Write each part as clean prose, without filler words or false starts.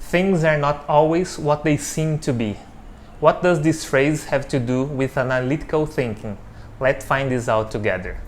Things are not always what they seem to be. What does this phrase have to do with analytical thinking? Let's find this out together.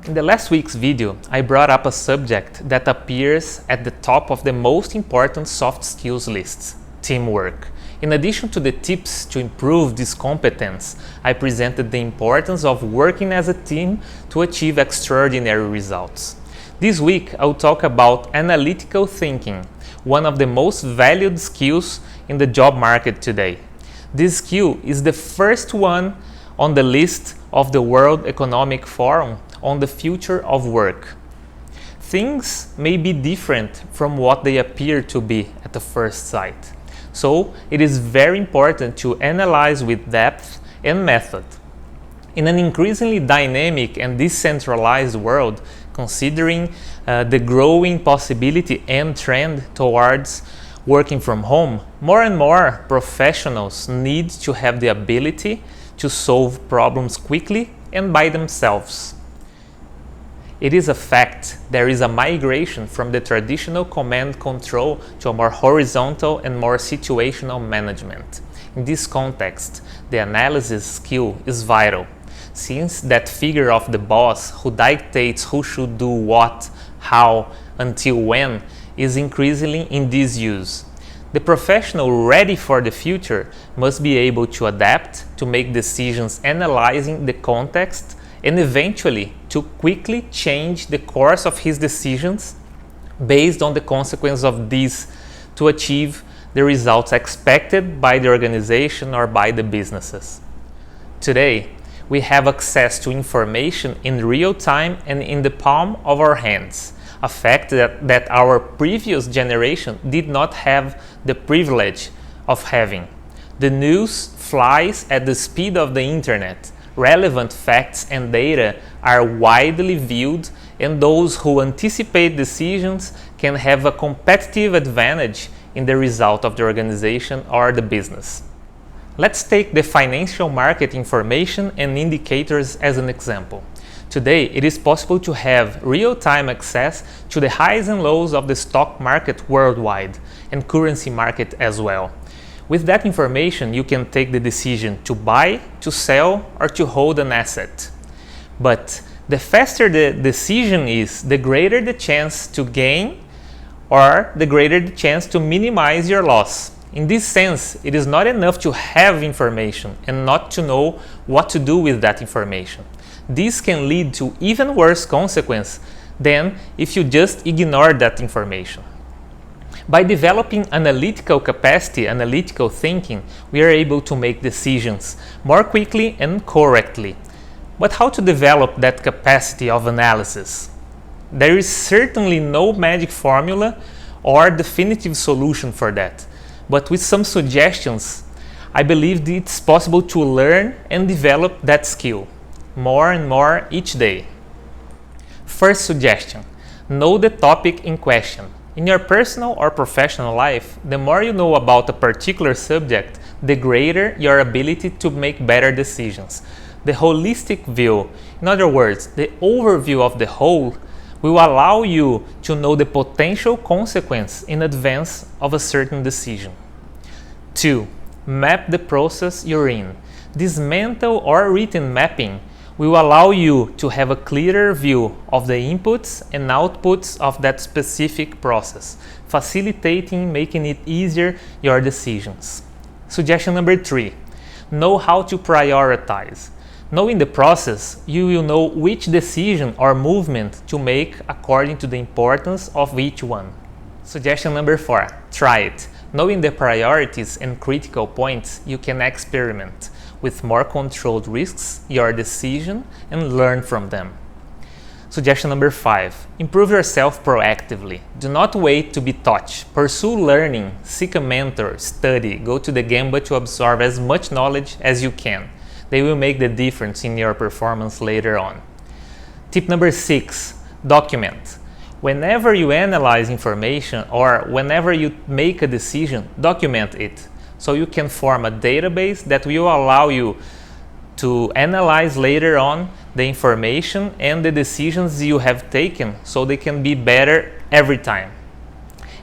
In the last week's video, I brought up a subject that appears at the top of the most important soft skills lists: teamwork. In addition to the tips to improve this competence, I presented the importance of working as a team to achieve extraordinary results. This week, I'll talk about analytical thinking, one of the most valued skills in the job market today. This skill is the first one on the list of the World Economic Forum on the future of work. Things may be different from what they appear to be at the first sight. So it is very important to analyze with depth and method. In an increasingly dynamic and decentralized world, considering the growing possibility and trend towards working from home, more and more professionals need to have the ability to solve problems quickly and by themselves. It is a fact there is a migration from the traditional command control to a more horizontal and more situational management. In this context, the analysis skill is vital, since that figure of the boss who dictates who should do what, how, until when is increasingly in disuse. The professional ready for the future must be able to adapt, to make decisions analyzing the context, and eventually to quickly change the course of his decisions based on the consequence of these to achieve the results expected by the organization or by the businesses. Today, we have access to information in real time and in the palm of our hands, a fact that our previous generation did not have the privilege of having. The news flies at the speed of the internet. Relevant facts and data are widely viewed, and those who anticipate decisions can have a competitive advantage in the result of the organization or the business. Let's take the financial market information and indicators as an example. Today, it is possible to have real-time access to the highs and lows of the stock market worldwide and currency market as well. With that information, you can take the decision to buy, to sell, or to hold an asset. But the faster the decision is, the greater the chance to gain or the greater the chance to minimize your loss. In this sense, it is not enough to have information and not to know what to do with that information. This can lead to even worse consequences than if you just ignore that information. By developing analytical capacity, analytical thinking, we are able to make decisions more quickly and correctly. But how to develop that capacity of analysis? There is certainly no magic formula or definitive solution for that. But with some suggestions, I believe it's possible to learn and develop that skill more and more each day. First suggestion: know the topic in question. In your personal or professional life, the more you know about a particular subject, the greater your ability to make better decisions. The holistic view, in other words, the overview of the whole, will allow you to know the potential consequence in advance of a certain decision. 2. Map the process you're in. This mental or written mapping will allow you to have a clearer view of the inputs and outputs of that specific process, facilitating making it easier your decisions. Suggestion number 3. Know how to prioritize. Knowing the process, you will know which decision or movement to make according to the importance of each one. Suggestion number 4. Try it. Knowing the priorities and critical points, you can experiment with more controlled risks your decision and learn from them. Suggestion number 5. Improve yourself proactively. Do not wait to be taught. Pursue learning, seek a mentor, study, go to the Gamba to absorb as much knowledge as you can. They will make the difference in your performance later on. Tip number 6. Document. Whenever you analyze information or whenever you make a decision, document it, so you can form a database that will allow you to analyze later on the information and the decisions you have taken so they can be better every time.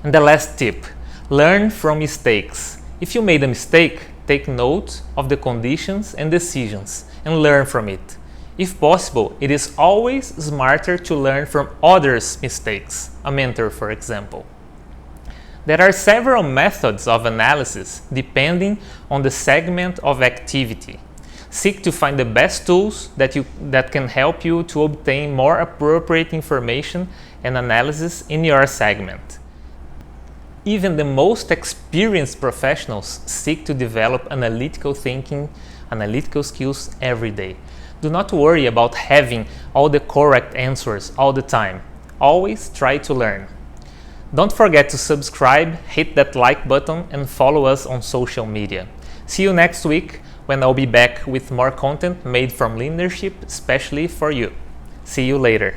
And the last tip, learn from mistakes. If you made a mistake, take note of the conditions and decisions and learn from it. If possible, it is always smarter to learn from others' mistakes, a mentor for example. There are several methods of analysis depending on the segment of activity. Seek to find the best tools that can help you to obtain more appropriate information and analysis in your segment. Even the most experienced professionals seek to develop analytical thinking, analytical skills every day. Do not worry about having all the correct answers all the time. Always try to learn. Don't forget to subscribe, hit that like button, and follow us on social media. See you next week when I'll be back with more content made from Leandership, especially for you. See you later.